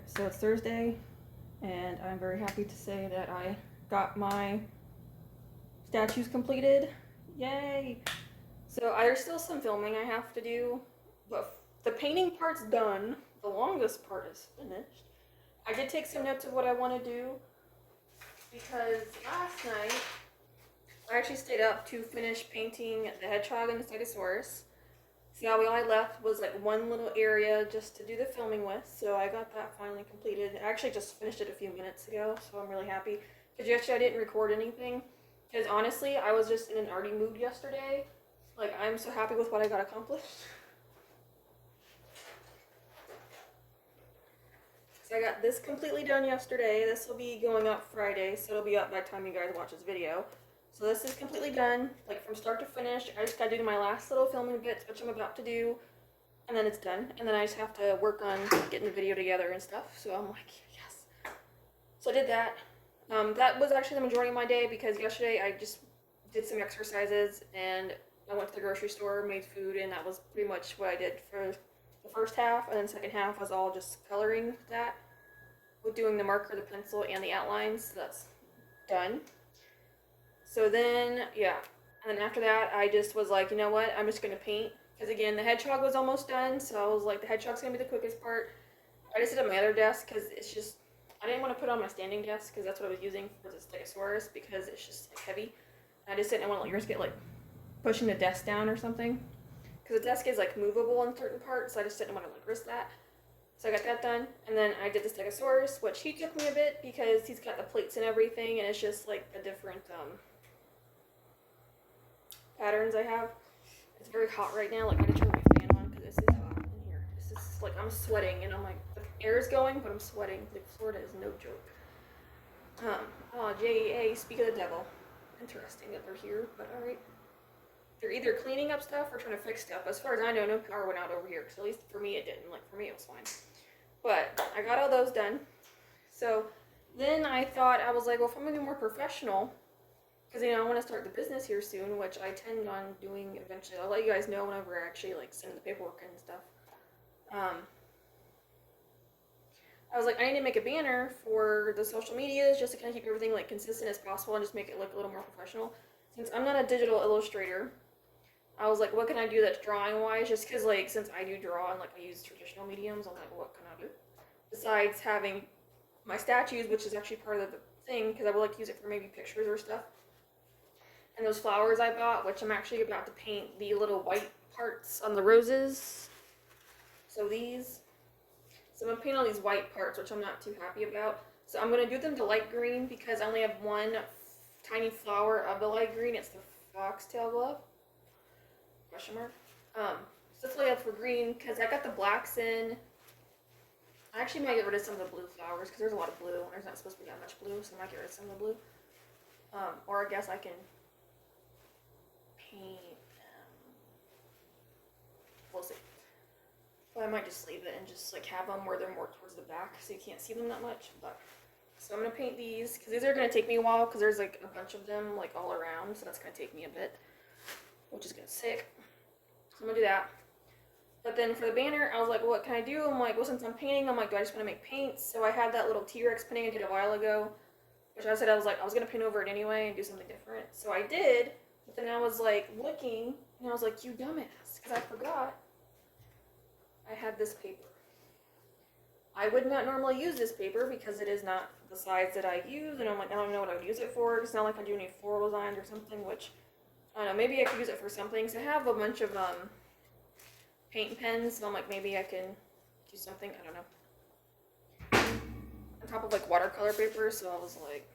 So it's Thursday, and I'm very happy to say that I got my statues completed. Yay! So there's still some filming I have to do, but the painting part's done. The longest part is finished. I did take some notes of what I want to do because last night I actually stayed up to finish painting the hedgehog and the stegosaurus. See how we only left was like one little area just to do the filming with, so I got that finally completed. I actually just finished it a few minutes ago, so I'm really happy. Because yesterday I didn't record anything, because honestly, I was just in an arty mood yesterday. Like, I'm so happy with what I got accomplished. So I got this completely done yesterday. This will be going up Friday, so it'll be up by the time you guys watch this video. So this is completely done, like from start to finish. I just gotta do my last little filming bits, which I'm about to do, and then it's done. And then I just have to work on getting the video together and stuff. So I'm like, yes. So I did that. That was actually the majority of my day because yesterday I just did some exercises and I went to the grocery store, made food, and that was pretty much what I did for the first half. And then the second half was all just coloring that with doing the marker, the pencil, and the outlines. So that's done. So then, yeah, and then after that, I just was like, you know what, I'm just going to paint. Because again, the hedgehog was almost done, so I was like, the hedgehog's going to be the quickest part. I just did it on my other desk because it's just, I didn't want to put it on my standing desk because that's what I was using for the stegosaurus because it's just like heavy. And I just didn't want to let yours get like pushing the desk down or something. Because the desk is like movable in certain parts, so I just didn't want to like risk that. So I got that done, and then I did the stegosaurus, which he took me a bit because he's got the plates and everything, and it's just like the different, patterns I have. It's very hot right now. Like I just turned my fan on because this is hot in here. This is like I'm sweating and I'm like the air is going, but I'm sweating. Like Florida is no joke. Oh JEA, speak of the devil. Interesting that they're here, but all right. They're either cleaning up stuff or trying to fix stuff. As far as I know, no power went out over here. Because at least for me it didn't. Like for me it was fine. But I got all those done. So then I thought I was like, well, if I'm gonna be more professional. Because, you know, I want to start the business here soon, which I intend on doing eventually. I'll let you guys know whenever I actually, like, send the paperwork and stuff. I was like, I need to make a banner for the social medias just to kind of keep everything, like, consistent as possible and just make it look a little more professional. Since I'm not a digital illustrator, I was like, what can I do that's drawing-wise? Just because, like, since I do draw and, like, I use traditional mediums, I'm like, what can I do? Besides having my statues, which is actually part of the thing, because I would like to use it for maybe pictures or stuff. And those flowers I bought, which I'm actually about to paint the little white parts on the roses. So these. So I'm going to paint all these white parts, which I'm not too happy about. So I'm going to do them to light green because I only have one tiny flower of the light green. It's the foxtail glove. Question mark. So that's what I have for green because I got the blacks in. I actually might get rid of some of the blue flowers because there's a lot of blue. There's not supposed to be that much blue, so I might get rid of some of the blue. Or I guess I can paint them. We'll see. But I might just leave it and just like have them where they're more towards the back so you can't see them that much. But so I'm gonna paint these because these are gonna take me a while because there's like a bunch of them like all around, so that's gonna take me a bit, which is gonna sick. So I'm gonna do that. But then for the banner, I was like, well, what can I do? I'm like, well, since I'm painting, I'm like, do I just want to make paints? So I had that little T-Rex painting I did a while ago, which I said I was like, I was gonna paint over it anyway and do something different. So I did. But then I was like looking, and I was like, you dumbass, because I forgot I had this paper. I would not normally use this paper because it is not the size that I use, and I'm like, I don't know what I would use it for. It's not like I do any floral designs or something, which, I don't know, maybe I could use it for something. So I have a bunch of paint pens, so I'm like, maybe I can do something, I don't know, on top of like watercolor paper, so I was like,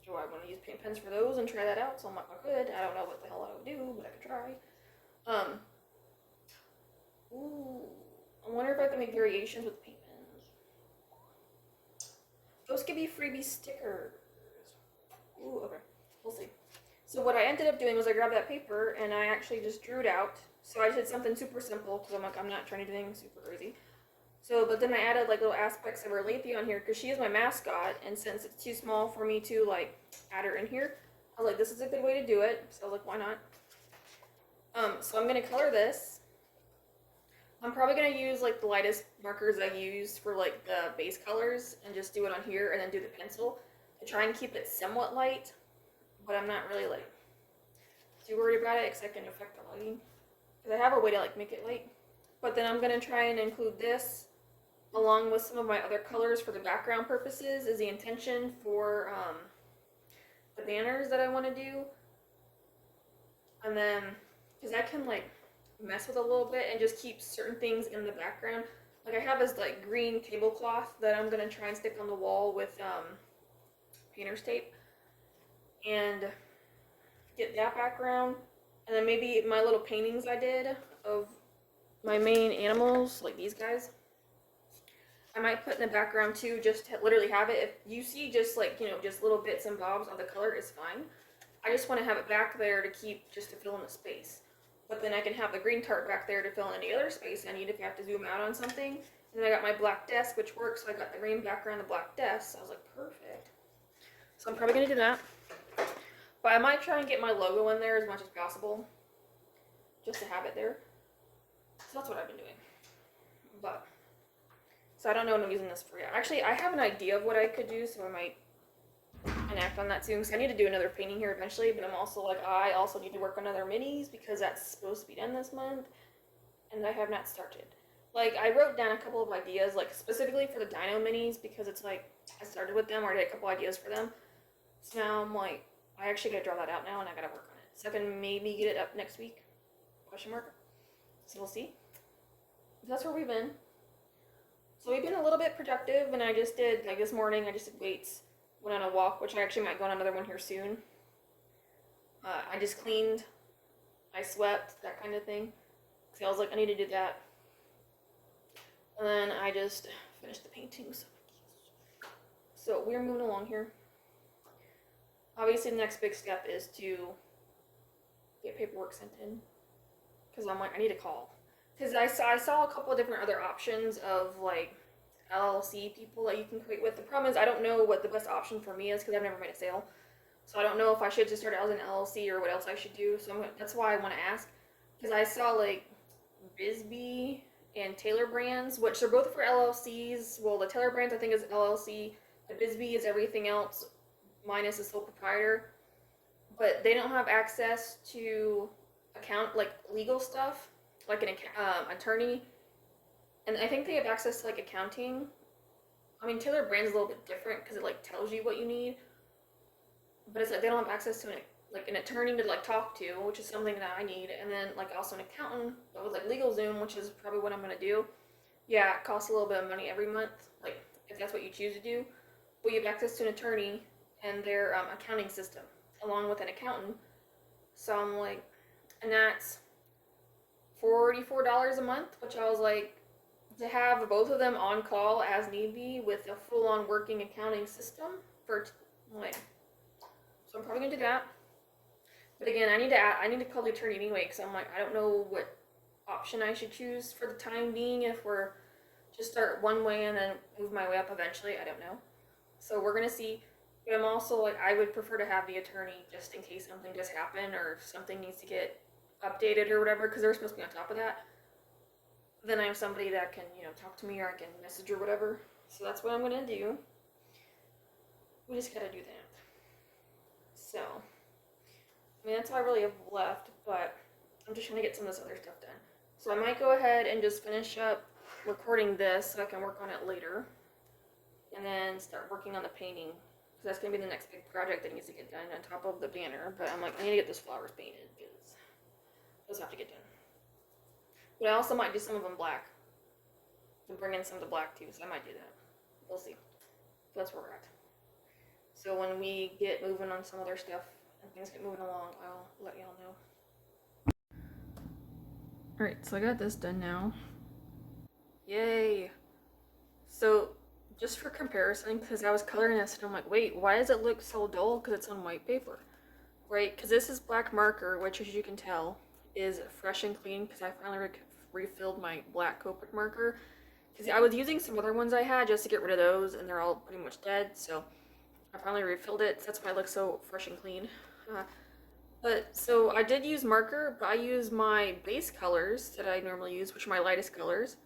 do I want to use paint pens for those and try that out? So I'm like, I could. I don't know what the hell I would do, but I could try. Ooh, I wonder if I can make variations with paint pens. Those could be freebie stickers. Ooh, okay, we'll see. So what I ended up doing was I grabbed that paper and I actually just drew it out. So I just did something super simple because I'm like, I'm not trying to do anything super crazy. So, but then I added like little aspects of her Lathe on here because she is my mascot, and since it's too small for me to like add her in here, I was like, this is a good way to do it. So I was like, why not? So I'm gonna color this I'm probably gonna use like the lightest markers I used for like the base colors and just do it on here and then do the pencil to try and keep it somewhat light, but I'm not really like too worried about it because I can affect the lighting. Because I have a way to like make it light. But then I'm gonna try and include this along with some of my other colors for the background purposes is the intention for the banners that I want to do. And then, because I can like mess with a little bit and just keep certain things in the background. Like I have this like green tablecloth that I'm gonna try and stick on the wall with painter's tape and get that background. And then maybe my little paintings I did of my main animals, like these guys, I might put in the background too, just to literally have it. If you see just like, you know, just little bits and bobs of the color, is fine. I just want to have it back there to keep, just to fill in the space. But then I can have the green tart back there to fill in any other space I need if I have to zoom out on something. And then I got my black desk, which works, so I got the green background, the black desk. So I was like, perfect. So I'm probably going to do that. But I might try and get my logo in there as much as possible, just to have it there. So that's what I've been doing. But, so I don't know what I'm using this for yet. Actually, I have an idea of what I could do, so I might enact on that soon. Because I need to do another painting here eventually, but I'm also like, I also need to work on other minis because that's supposed to be done this month, and I have not started. Like, I wrote down a couple of ideas, like, specifically for the dino minis, because it's like, I started with them, or I did a couple ideas for them. So now I'm like, I actually gotta draw that out now, and I gotta work on it. So I can maybe get it up next week? Question mark. So we'll see. That's where we've been. So we've been a little bit productive, and I just did, like this morning, I just did weights, went on a walk, which I actually might go on another one here soon. I just cleaned, I swept, that kind of thing. So I was like, I need to do that. And then I just finished the paintings. So we're moving along here. Obviously the next big step is to get paperwork sent in. Because I'm like, I need to call. Because I saw a couple of different other options of like LLC people that you can create with. The problem is I don't know what the best option for me is because I've never made a sale. So I don't know if I should just start out as an LLC or what else I should do. So that's why I want to ask. Because I saw like Bisbee and Taylor Brands, which are both for LLCs. Well, the Taylor Brands I think is LLC. The Bisbee is everything else minus the sole proprietor. But they don't have access to account like legal stuff, like an attorney, and I think they have access to like accounting. I mean, Taylor Brand's is a little bit different because it like tells you what you need, but it's like they don't have access to an attorney to like talk to, which is something that I need, and then like also an accountant that was like LegalZoom, which is probably what I'm gonna do. Yeah, it costs a little bit of money every month, like if that's what you choose to do, but you have access to an attorney and their accounting system along with an accountant. So I'm like, and that's $44 a month, which I was like, to have both of them on call as need be with a full-on working accounting system for like, so I'm probably gonna do that. But again, I need to call the attorney anyway because I'm like, I don't know what option I should choose for the time being. If we're just start one way and then move my way up eventually, I don't know. So we're gonna see. But I'm also like, I would prefer to have the attorney just in case something does happen or if something needs to get updated or whatever, because they're supposed to be on top of that. Then I have somebody that can, you know, talk to me or I can message or whatever. So that's what I'm gonna do. We just gotta do that. So, I mean, that's all I really have left, but I'm just trying to get some of this other stuff done. So I might go ahead and just finish up recording this so I can work on it later. And then start working on the painting. Because that's going to be the next big project that needs to get done on top of the banner. But I'm like, I need to get those flowers painted because those have to get done. But I also might do some of them black. To bring in some of the black too, so I might do that. We'll see. That's where we're at. So when we get moving on some other stuff and things get moving along, I'll let y'all know. Alright, so I got this done now. Yay! So, just for comparison, because I was coloring this and I'm like, wait, why does it look so dull? Because it's on white paper. Right? Because this is black marker, which as you can tell, is fresh and clean because I finally refilled my black Copic marker. Because I was using some other ones I had just to get rid of those and they're all pretty much dead. So I finally refilled it. So that's why it looks so fresh and clean. But so I did use marker, but I use my base colors that I normally use, which are my lightest colors.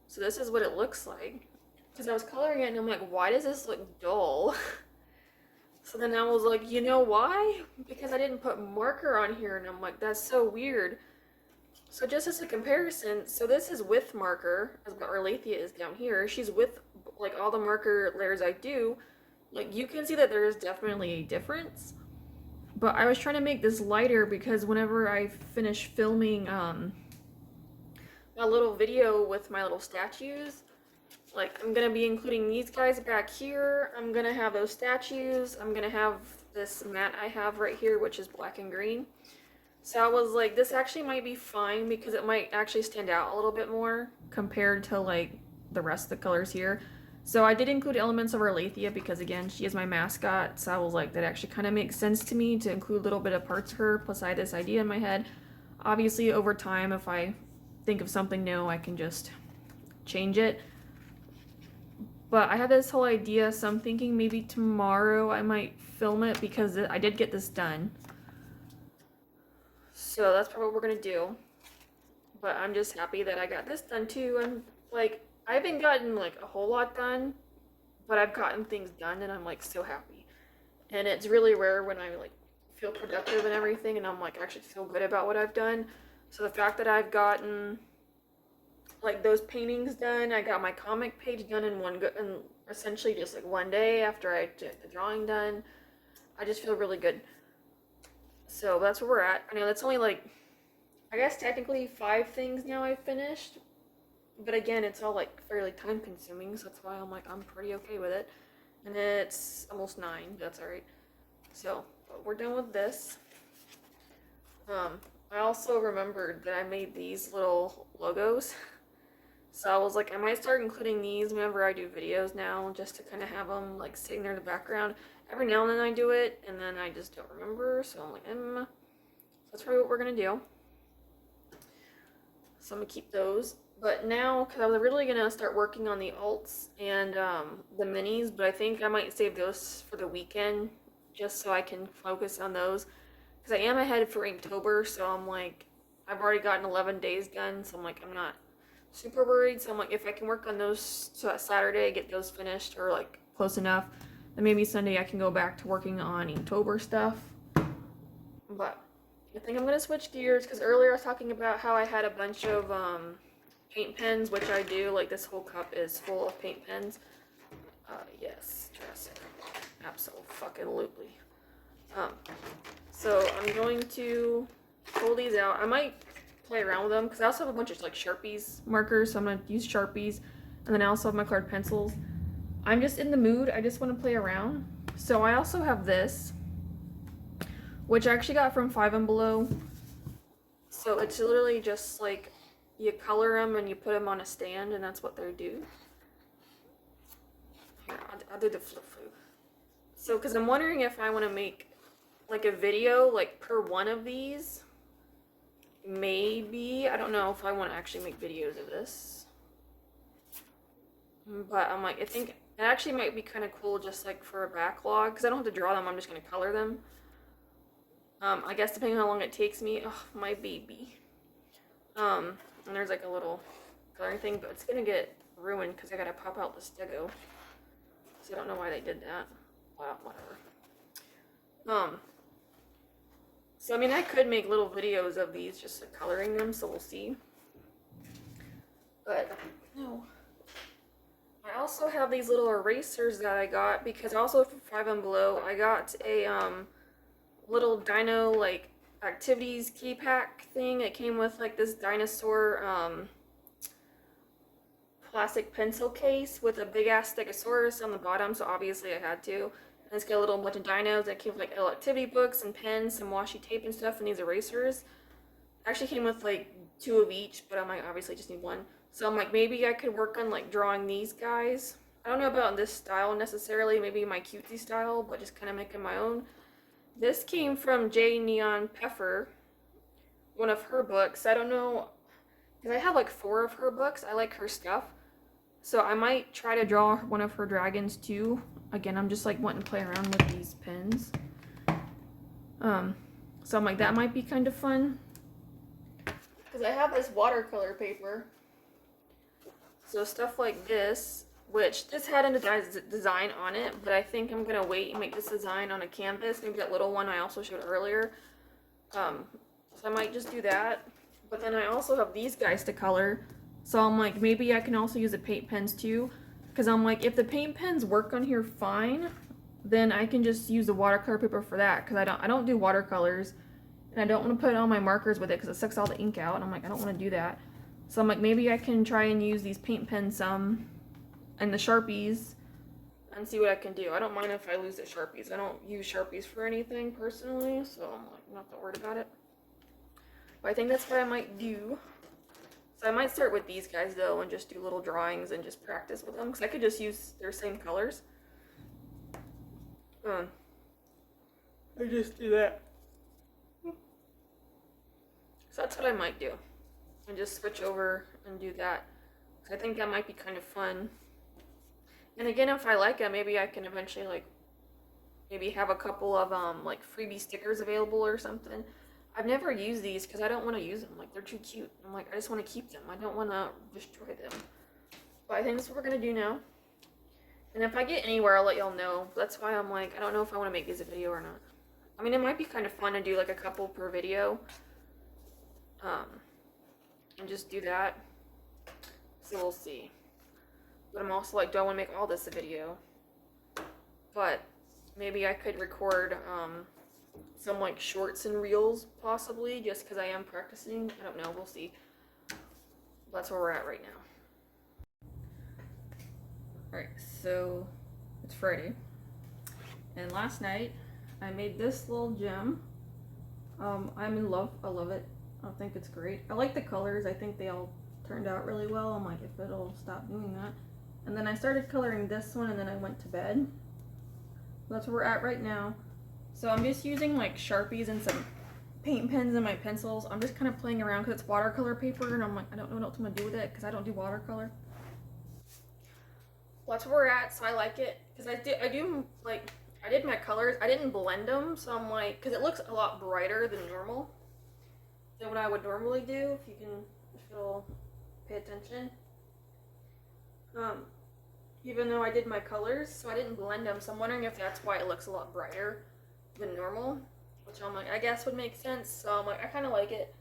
So this is what it looks like. Because I was coloring it and I'm like, why does this look dull? So then I was like, you know why? Because I didn't put marker on here, and I'm like, that's so weird. So just as a comparison, so this is with marker, as what Arlathea is down here. She's with like all the marker layers I do. Like you can see that there is definitely a difference. But I was trying to make this lighter because whenever I finish filming a little video with my little statues, like I'm gonna be including these guys back here. I'm gonna have those statues. I'm gonna have this mat I have right here, which is black and green. So I was like, this actually might be fine because it might actually stand out a little bit more compared to like the rest of the colors here. So I did include elements of Arlathea because again, she is my mascot. So I was like, that actually kind of makes sense to me to include a little bit of parts of her. Plus I had this idea in my head. Obviously over time, if I think of something new, I can just change it. But I had this whole idea, so I'm thinking maybe tomorrow I might film it because I did get this done. So that's probably what we're gonna do. But I'm just happy that I got this done too. And like, I haven't gotten like a whole lot done, but I've gotten things done and I'm like so happy. And it's really rare when I like feel productive and everything and I'm like actually feel good about what I've done. So the fact that I've gotten like those paintings done, I got my comic page done in essentially just like one day after I did the drawing done. I just feel really good. So that's where we're at. I know that's only like, I guess technically 5 things now I've finished. But again, it's all like fairly time consuming, so that's why I'm like, I'm pretty okay with it. And it's almost 9, that's alright. So, we're done with this. I also remembered that I made these little logos. So I was like, I might start including these whenever I do videos now, just to kind of have them like sitting there in the background. Every now and then I do it, and then I just don't remember, so I'm like, So that's probably what we're gonna do. So I'm gonna keep those. But now, because I was really gonna start working on the alts and the minis, but I think I might save those for the weekend, just so I can focus on those. Because I am ahead for Inktober, so I'm like, I've already gotten 11 days done, so I'm like, I'm not super worried. So I'm like, if I can work on those so that Saturday, get those finished or like close enough, then maybe Sunday I can go back to working on Inktober stuff. But I think I'm gonna switch gears because earlier I was talking about how I had a bunch of paint pens, which I do. Like this whole cup is full of paint pens. Yes, Jurassic. Absolutely. So I'm going to pull these out. I might play around with them because I also have a bunch of like Sharpies markers, so I'm gonna use Sharpies, and then I also have my colored pencils. I'm just in the mood. I just want to play around. So I also have this, which I actually got from Five and Below. So it's literally just like you color them and you put them on a stand, and that's what they do. Here, I'll do the flip through. So, because I'm wondering if I want to make like a video like per one of these. Maybe. I don't know if I want to actually make videos of this. But I'm like, I think it actually might be kind of cool just like for a backlog, because I don't have to draw them, I'm just going to color them. I guess depending on how long it takes me. Oh, my baby. And there's like a little coloring thing, but it's going to get ruined because I got to pop out the stego. So I don't know why they did that. Wow, whatever. So I mean, I could make little videos of these just like coloring them, so we'll see. But no. I also have these little erasers that I got because also for Five and Below, I got a little dino like activities key pack thing. It came with like this dinosaur plastic pencil case with a big ass stegosaurus on the bottom, so obviously I had to. And it's got a little bunch of dinos that came with like little activity books and pens, some washi tape and stuff, and these erasers. It actually came with like 2 of each, but I'm like, obviously just need one. So I'm like, maybe I could work on like drawing these guys. I don't know about this style necessarily, maybe my cutesy style, but just kind of making my own. This came from J Neon Peffer, one of her books. I don't know, because I have like 4 of her books. I like her stuff. So I might try to draw one of her dragons too. Again, I'm just like wanting to play around with these pens. So I'm like, that might be kind of fun. Because I have this watercolor paper. So stuff like this, which this had a design on it, but I think I'm going to wait and make this design on a canvas. Maybe that little one I also showed earlier. So I might just do that. But then I also have these guys to color. So I'm like, maybe I can also use the paint pens too. Because I'm like, if the paint pens work on here fine, then I can just use the watercolor paper for that. Because I don't do watercolors. And I don't want to put all my markers with it because it sucks all the ink out. And I'm like, I don't want to do that. So I'm like, maybe I can try and use these paint pens some and the Sharpies and see what I can do. I don't mind if I lose the Sharpies. I don't use Sharpies for anything personally, so I'm like, not that worried about it. But I think that's what I might do. So I might start with these guys though and just do little drawings and just practice with them because I could just use their same colors. I just do that. So that's what I might do. And just switch over and do that. I think that might be kind of fun. And again, if I like it, maybe I can eventually like maybe have a couple of like freebie stickers available or something. I've never used these because I don't want to use them. Like they're too cute. I'm like, I just want to keep them. I don't want to destroy them. But I think that's what we're gonna do now. And if I get anywhere, I'll let y'all know. That's why I'm like, I don't know if I want to make this a video or not. I mean, it might be kind of fun to do like a couple per video. And just do that. So we'll see. But I'm also like, do I want to make all this a video? But maybe I could record some like shorts and reels possibly, just because I am practicing. I don't know, we'll see. That's where we're at right now. Alright, so it's Friday. And last night I made this little gem. I'm in love. I love it. I think it's great. I like the colors. I think they all turned out really well. I'm like, if it'll stop doing that. And then I started coloring this one and then I went to bed. That's where we're at right now. So I'm just using like Sharpies and some paint pens and my pencils. I'm just kind of playing around because it's watercolor paper and I'm like, I don't know what else I'm going to do with it because I don't do watercolor. Well, that's where we're at, so I like it. Because I do like, I did my colors. I didn't blend them, so I'm like, because it looks a lot brighter than normal. Than what I would normally do, if it'll pay attention. Even though I did my colors, so I didn't blend them, so I'm wondering if that's why it looks a lot brighter than normal, which I'm like, I guess would make sense. So I'm like, I kind of like it.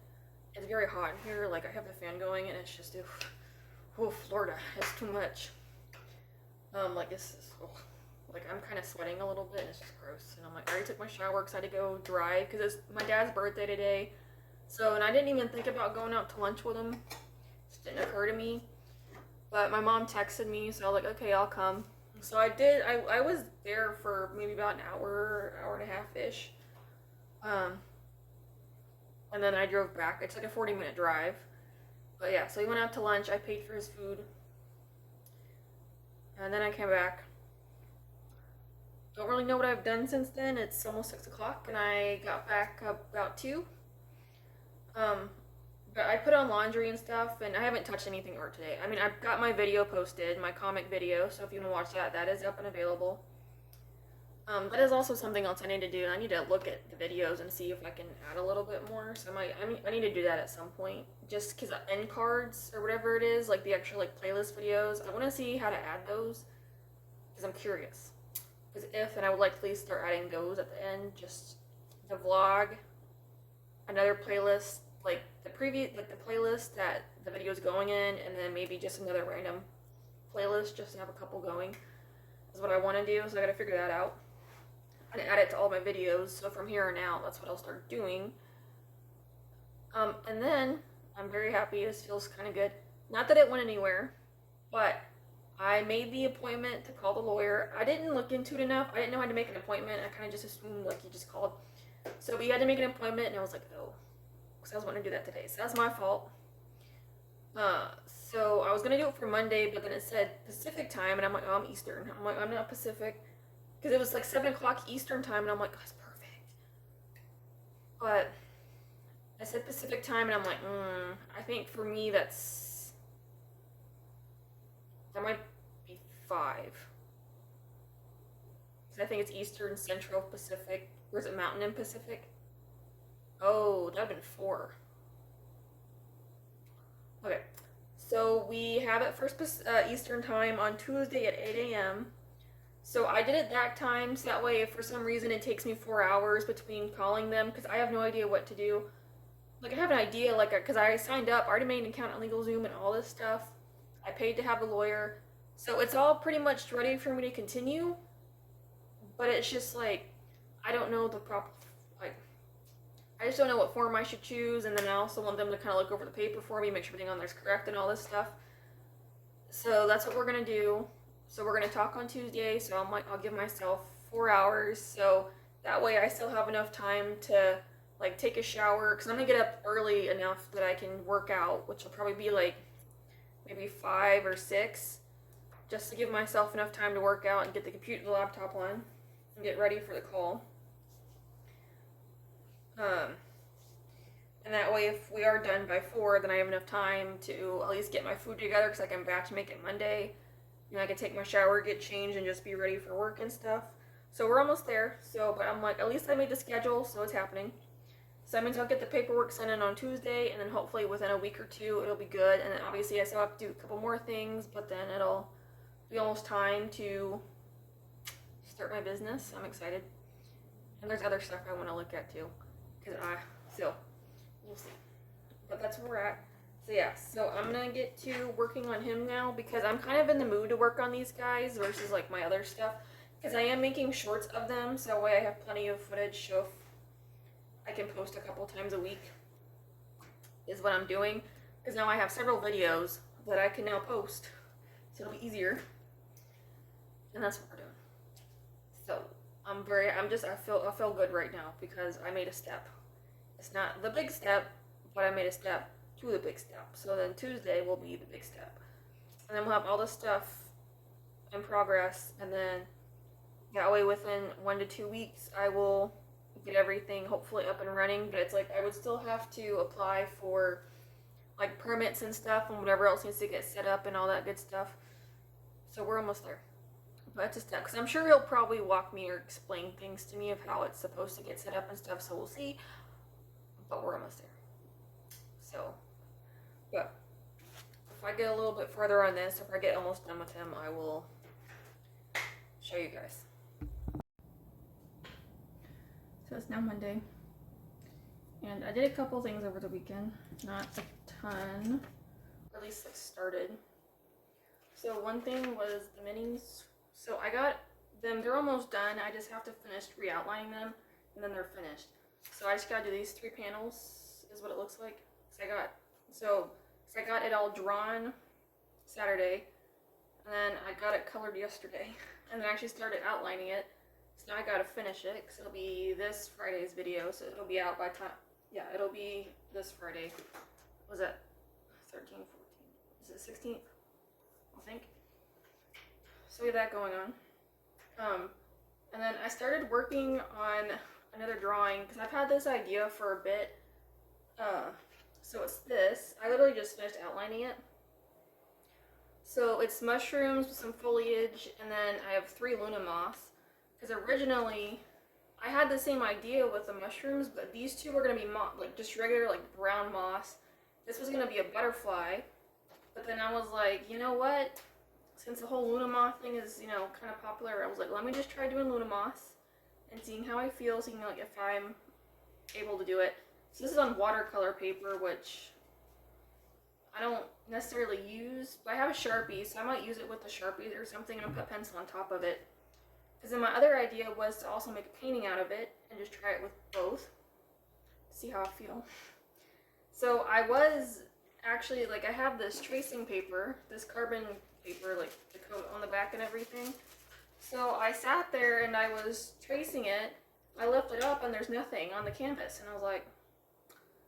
It's very hot in here, like I have the fan going and it's just, Florida, it's too much. Like this is, like I'm kind of sweating a little bit and it's just gross. And I'm like, I already took my shower because I had to go dry because it's my dad's birthday today. So, and I didn't even think about going out to lunch with him. It just didn't occur to me. But my mom texted me, so I was like, okay, I'll come. So I did. I was there for maybe about an hour, hour and a half-ish. And then I drove back. It's like a 40-minute drive. But yeah, so we went out to lunch. I paid for his food. And then I came back. Don't really know what I've done since then. It's almost 6 o'clock, and I got back about 2. But I put on laundry and stuff, and I haven't touched anything art today. I mean, I've got my video posted, my comic video, so if you want to watch that, that is up and available. That is also something else I need to do, and I need to look at the videos and see if I can add a little bit more. So I need to do that at some point, just because end cards or whatever it is, like the actual like playlist videos. I want to see how to add those, because I'm curious. Because and I would like to at least start adding those at the end, just the vlog, another playlist, like the playlist that the video is going in, and then maybe just another random playlist just to have a couple going is what I want to do. So I gotta figure that out and add it to all my videos. So from here on out, that's what I'll start doing. And then I'm very happy. This feels kind of good. Not that it went anywhere, but I made the appointment to call the lawyer. I didn't look into it enough. I didn't know how to make an appointment. I kind of just assumed like you just called. So we had to make an appointment, and I was like, oh. Because I was wanting to do that today, so that's my fault. So I was gonna do it for Monday, but then it said Pacific time, and I'm like, oh, I'm Eastern. I'm like, I'm not Pacific, because it was like 7 o'clock Eastern time, and I'm like, oh, that's perfect. But I said Pacific time, and I'm like, I think for me that might be 5. Because I think it's Eastern, Central, Pacific, or is it Mountain and Pacific? Oh, that would have been 4. Okay. So we have it for Eastern time on Tuesday at 8 a.m. So I did it that time, so that way if for some reason it takes me 4 hours between calling them, because I have no idea what to do. Like I have an idea, like, because I signed up, I already made an account on LegalZoom and all this stuff. I paid to have a lawyer. So it's all pretty much ready for me to continue, but it's just like, I don't know the proper, like, I just don't know what form I should choose, and then I also want them to kind of look over the paper for me, make sure everything on there is correct and all this stuff. So that's what we're gonna do. So we're gonna talk on Tuesday. So I'll give myself 4 hours. So that way I still have enough time to like take a shower, because I'm gonna get up early enough that I can work out, which will probably be like maybe 5 or 6, just to give myself enough time to work out and get the laptop on and get ready for the call. And that way, if we are done by 4, then I have enough time to at least get my food together, because I can batch make it Monday. And I can take my shower, get changed, and just be ready for work and stuff. So we're almost there. So, but I'm like, at least I made the schedule, so it's happening. So that means I'll get the paperwork sent in on Tuesday, and then hopefully within a week or 2, it'll be good. And then obviously I still have to do a couple more things, but then it'll be almost time to start my business. I'm excited. And there's other stuff I want to look at too, so we'll see. But that's where we're at. So yeah, so I'm gonna get to working on him now, because I'm kind of in the mood to work on these guys versus like my other stuff, because I am making shorts of them, so that way I have plenty of footage, so if I can post a couple times a week is what I'm doing, because now I have several videos that I can now post, so it'll be easier, and that's what we're doing. So I feel good right now, because I made a step. It's not the big step, but I made a step to the big step. So then Tuesday will be the big step, and then we'll have all this stuff in progress, and then that way within 1 to 2 weeks I will get everything hopefully up and running. But it's like I would still have to apply for like permits and stuff and whatever else needs to get set up and all that good stuff. So we're almost there. But it's a step, because I'm sure he'll probably walk me or explain things to me of how it's supposed to get set up and stuff, so we'll see. But we're almost there. So, but if I get a little bit further on this, if I get almost done with him, I will show you guys. So it's now Monday, and I did a couple things over the weekend, not a ton, or at least like started. So one thing was the minis. So I got them, they're almost done. I just have to finish re-outlining them, and then they're finished. So I just gotta do these 3 panels, is what it looks like. So I got it all drawn Saturday, and then I got it colored yesterday, and then I actually started outlining it. So now I gotta finish it, because it'll be this Friday's video, so it'll be out by time. Yeah, it'll be this Friday. Was it 13, 14? Is it 16th? I think. So we have that going on. And then I started working on another drawing, because I've had this idea for a bit. So it's this. I literally just finished outlining it. So it's mushrooms with some foliage, and then I have 3 Luna moths. Because originally, I had the same idea with the mushrooms, but these 2 were going to be like just regular like brown moss. This was going to be a butterfly. But then I was like, you know what? Since the whole Luna moth thing is, kind of popular, I was like, let me just try doing Luna moss and seeing how I feel, seeing like if I'm able to do it. So this is on watercolor paper, which I don't necessarily use, but I have a Sharpie, so I might use it with the Sharpie or something and put pencil on top of it. Because then my other idea was to also make a painting out of it and just try it with both, see how I feel. So I was actually, like, I have this tracing paper, this carbon paper, like the coat on the back and everything. So I sat there and I was tracing it. I left it up and there's nothing on the canvas, and I was like,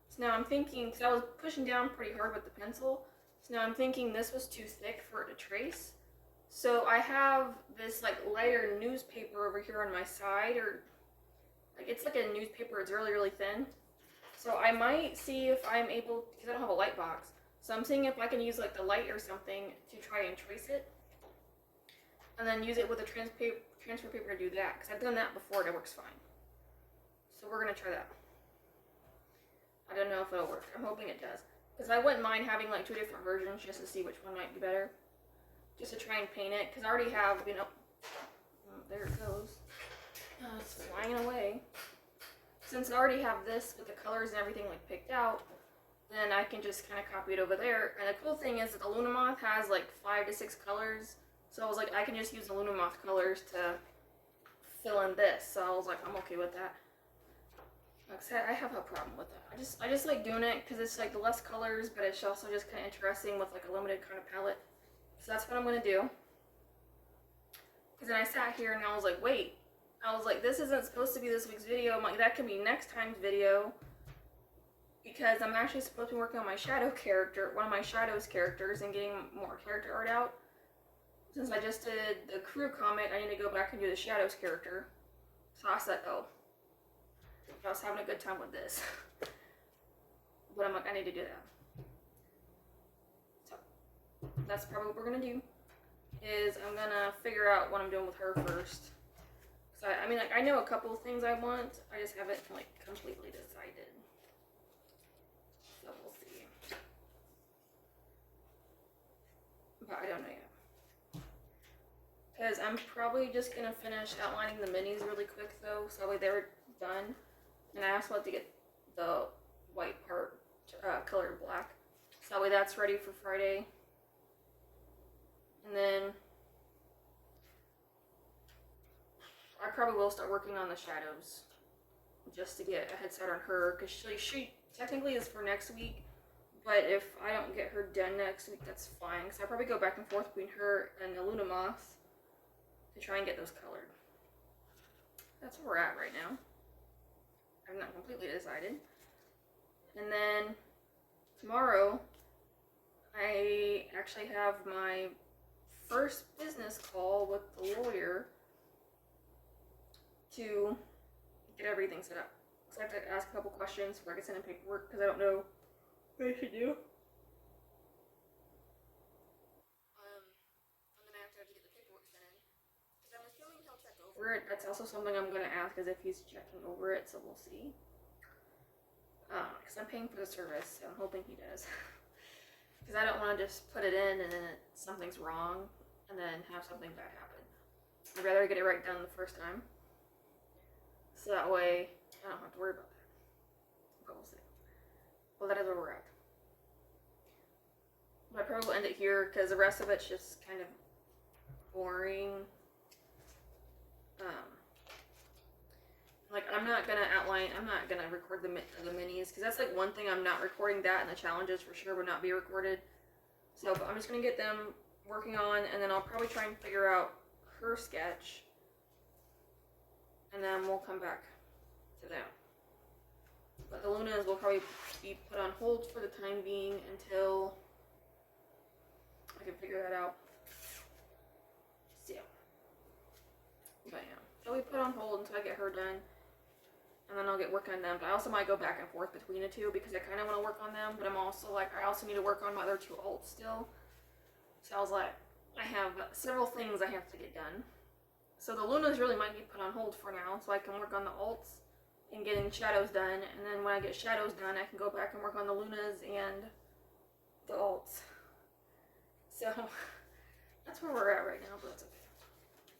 so now I'm thinking, because I was pushing down pretty hard with the pencil, so now I'm thinking this was too thick for it to trace. So I have this like lighter newspaper over here on my side, or like it's like a newspaper, it's really, really thin. So I might see if I'm able, because I don't have a light box, so I'm seeing if I can use like the light or something to try and trace it, and then use it with a transfer paper to do that, because I've done that before and it works fine. So we're going to try that. I don't know if it'll work. I'm hoping it does. Because I wouldn't mind having like 2 different versions just to see which one might be better. Just to try and paint it. Because I already have, you know, oh, there it goes. Oh, it's flying away. Since I already have this with the colors and everything like picked out, then I can just kind of copy it over there. And the cool thing is that the Luna Moth has like 5 to 6 colors. So I was like, I can just use the Luna Moth colors to fill in this. So I was like, I'm okay with that. Like I said, I have a problem with that. I just like doing it because it's like the less colors, but it's also just kind of interesting with like a limited kind of palette. So that's what I'm going to do. Because then I sat here and I was like, wait. I was like, this isn't supposed to be this week's video. I'm like, that can be next time's video. Because I'm actually supposed to be working on my shadow character, one of my shadows characters, and getting more character art out. Since I just did the crew comic, I need to go back and do the shadows character. So I said, oh. I was having a good time with this. But I'm like, I need to do that. So, that's probably what we're going to do. Is I'm going to figure out what I'm doing with her first. So, I mean, like, I know a couple of things I want. I just haven't, like, completely decided. So, we'll see. But I don't know yet. Because I'm probably just going to finish outlining the minis really quick, though. So that way they're done. And I also have to get the white part colored black. So that way that's ready for Friday. And then I probably will start working on the shadows. Just to get a head start on her. Because she technically is for next week. But if I don't get her done next week, that's fine. Because I'll probably go back and forth between her and the Luna Moth to try and get those colored. That's where we're at right now. I've not completely decided. And then tomorrow, I actually have my first business call with the lawyer to get everything set up. So I have to ask a couple questions before I can send in paperwork because I don't know what I should do. And then I have to get the paperwork sent in. Because I'm assuming he'll check over it. That's also something I'm going to ask is if he's checking over it, so we'll see. Because I'm paying for the service, so I'm hoping he does. Because I don't want to just put it in and then something's wrong and then have something bad happen. I'd rather get it right done the first time. So that way I don't have to worry about that. But we'll see. Well, that is where we're at. But I probably will end it here because the rest of it's just kind of boring. Like, I'm not going to outline, I'm not going to record the minis, because that's, like, one thing I'm not recording that, and the challenges for sure would not be recorded. So, but I'm just going to get them working on, and then I'll probably try and figure out her sketch, and then we'll come back to that. But the Lunas will probably be put on hold for the time being until I can figure that out. So, yeah. But, yeah. They'll be put on hold until I get her done. And then I'll get working on them. But I also might go back and forth between the two because I kind of want to work on them. But I'm also like, I also need to work on my other 2 alts still. So I was like, I have several things I have to get done. So the Lunas really might be put on hold for now. So I can work on the alts and getting shadows done. And then when I get shadows done, I can go back and work on the Lunas and the alts. So that's where we're at right now. But that's okay.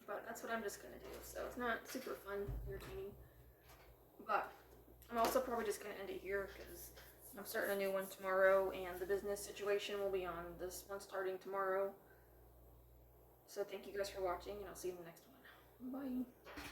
But that's what I'm just going to do. So it's not super fun, entertaining. But I'm also probably just going to end it here because I'm starting a new one tomorrow and the business situation will be on this one starting tomorrow. So thank you guys for watching and I'll see you in the next one. Bye.